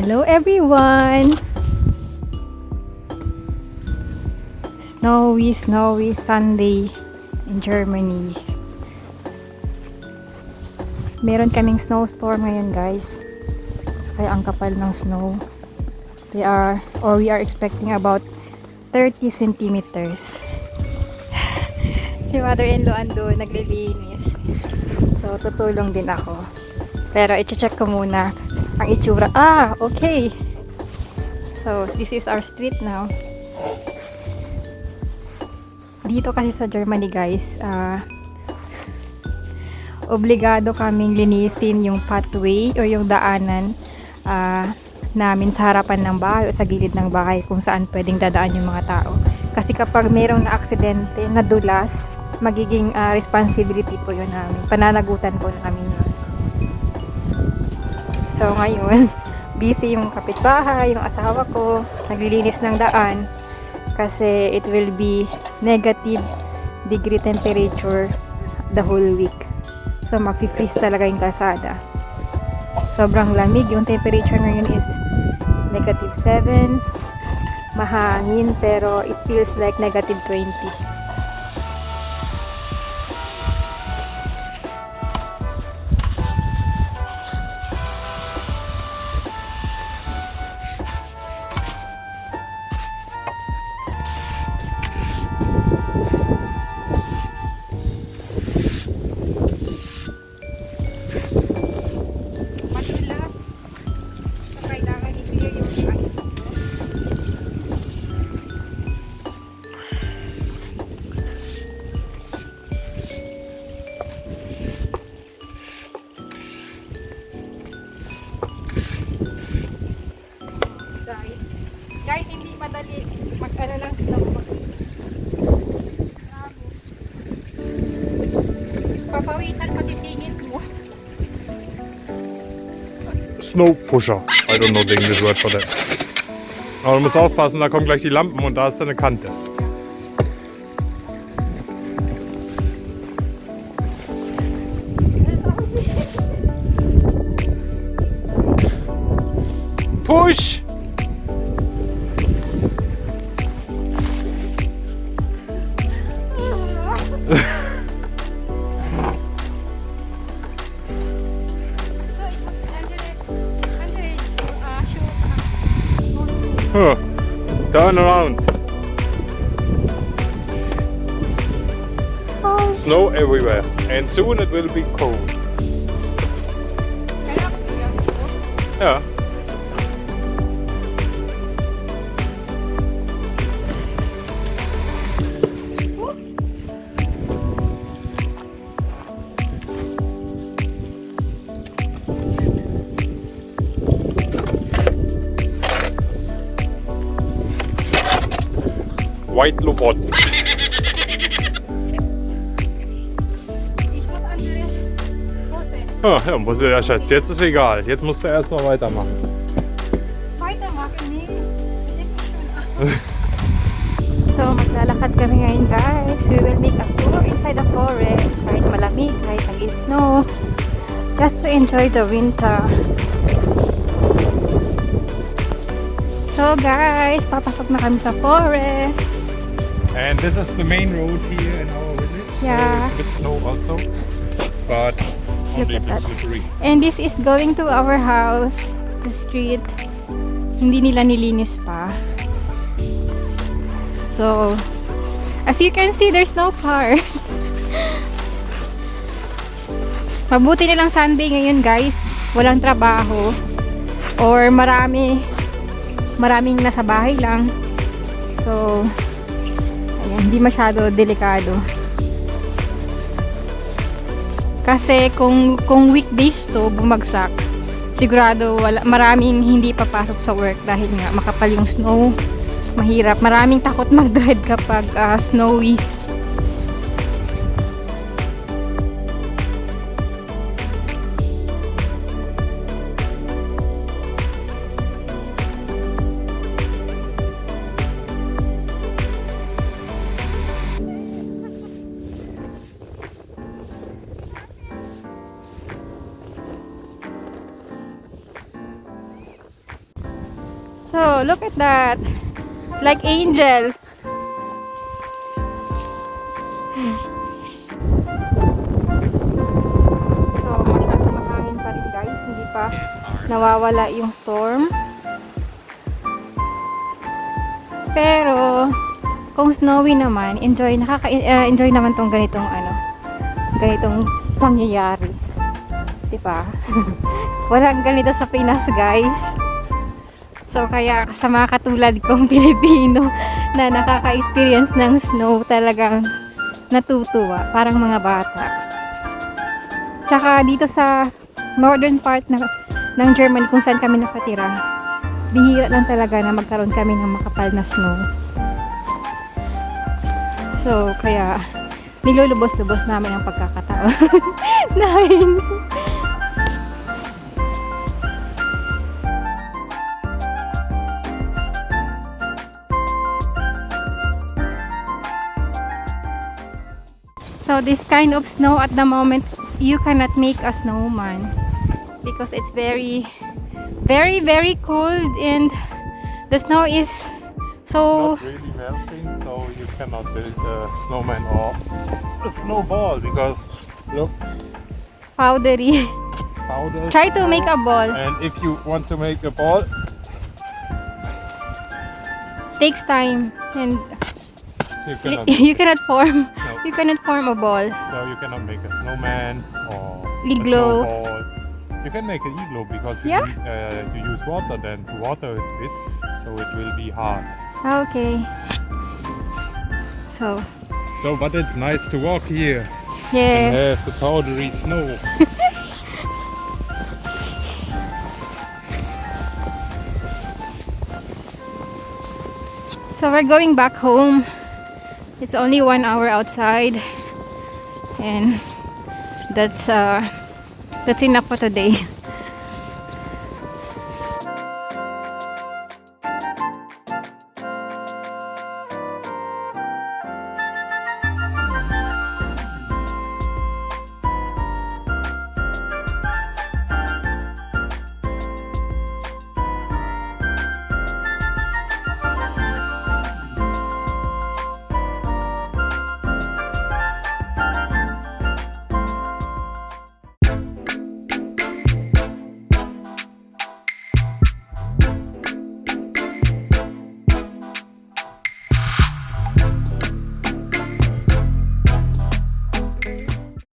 Hello everyone! Snowy Sunday in Germany. Meron kaming snowstorm ngayon guys. So, kaya ang kapal ng snow. We are expecting about 30 centimeters. Si mother-in-law ando naglilinis. So tutulong din ako. Pero i-check ko muna ang itsura. Okay. So, this is our street now. Dito kasi sa Germany, guys, obligado kaming linisin yung pathway o yung daanan namin sa harapan ng bahay o sa gilid ng bahay kung saan pwedeng dadaan yung mga tao. Kasi kapag mayroong na-aksidente, nadulas, magiging responsibility po yun namin. Pananagutan po namin yun. So ngayon, busy yung kapitbahay, yung asawa ko, naglilinis ng daan kasi it will be negative degree temperature the whole week. So mag-freeze talaga yung kalsada. Sobrang lamig, yung temperature ngayon is negative 7, mahangin pero it feels like negative 20. Guys, hindi madali mag-ano lang snow. Papawisan pati singit mo. Snow Pusher. I don't know the English word for that. Aber du musst aufpassen, da kommen gleich die Lampen und da ist eine Kante. Push! Turn around. Snow everywhere, and soon it will be cold. Yeah. White Lobot. Ja, muss ja, Schatz. Jetzt ist egal. Jetzt musst du erstmal weitermachen. Weitermachen? Nee. Sieht nicht schön aus. So, maglalakad kami ngayon guys. We will make a tour inside the forest. Kahit malamig, kahit nag-snow. Just to enjoy the winter. So guys, papasok na kami sa forest. And this is the main road here in our village. Yeah. So it's a bit snow also, but only a bit slippery. And this is going to our house, the street. Hindi nila nilinis pa. So, as you can see, there's no car. Mabuti na lang Sunday ngayon guys. Walang trabaho. Or maraming nasa bahay lang. So, hindi masyado delikado. Kasi kung weekdays to bumagsak, sigurado maraming hindi papasok sa work dahil nga makapal yung snow. Mahirap. Maraming takot mag-drive kapag snowy. So, look at that. Like angel. So, masyadong mahangin pa rin guys. Hindi pa nawawala yung storm. Pero, kung snowy naman, enjoy naman tong ganitong ganitong pangyayari. Diba? Walang ganito sa Pinas, guys. So, kaya sa mga katulad kong Pilipino na nakaka-experience ng snow, talagang natutuwa. Parang mga bata. Tsaka dito sa northern part ng Germany kung saan kami nakatira, bihira lang talaga na magkaroon kami ng makapal na snow. So, kaya nilulubos-lubos namin ang pagkakataon. Nine. So this kind of snow at the moment, you cannot make a snowman because it's very very cold and the snow is so Not really melting, so you cannot build a snowman or a snowball because look, powdery. powder. Try to snow. make a ball. And if you want to make a ball, Takes time and you cannot. you cannot form No. you cannot form a ball. So you cannot make a snowman or Igloo. a snowball. You can make an igloo because Yeah? you use water then to water it, so it will be hard. Okay. So But it's nice to walk here and yes. have the powdery snow. So we're going back home. It's only 1 hour outside, and that's enough for today.